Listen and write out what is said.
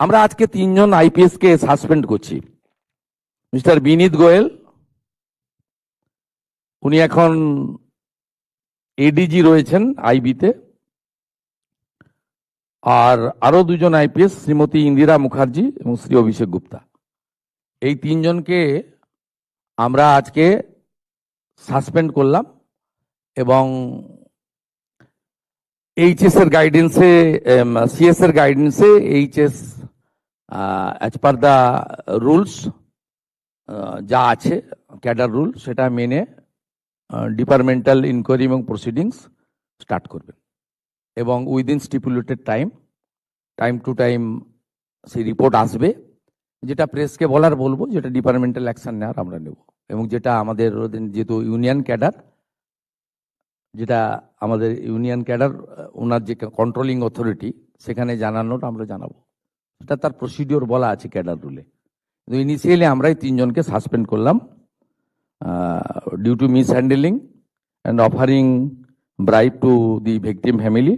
আমরা আজকে তিনজন আইপিএস কে সাসপেন্ড করছি। মিস্টার বিনীত গোয়েল, উনি এখন এডিজি রয়েছেন আইবিতে। আর আরো দুজন আইপিএস, শ্রীমতী ইন্দিরা মুখার্জি এবং শ্রী অভিষেক গুপ্তা, এই তিনজনকে আমরা আজকে সাসপেন্ড করলাম এবং এইচএস এর গাইডেন্সে, সিএস এর গাইডেন্সে HS as per the rules যা আছে ক্যাডার রুল, সেটা মেনে ডিপার্টমেন্টাল ইনকোয়ারি এবং প্রসিডিংস স্টার্ট করবেন এবং within stipulated time to time সেই রিপোর্ট আসবে। যেটা প্রেসকে বলবো, যেটা ডিপার্টমেন্টাল অ্যাকশন নেওয়ার আমরা নেব, এবং যেটা আমাদের যেহেতু ইউনিয়ন ক্যাডার, ওনার যে কন্ট্রোলিং অথরিটি, সেখানে জানানোর আমরা জানাবো। এটা তার প্রসিডিওর বলা আছে ক্যাডার রুলে। কিন্তু ইনিশিয়ালি আমরা এই তিনজনকে সাসপেন্ড করলাম due to mishandling and offering bribe to the victim family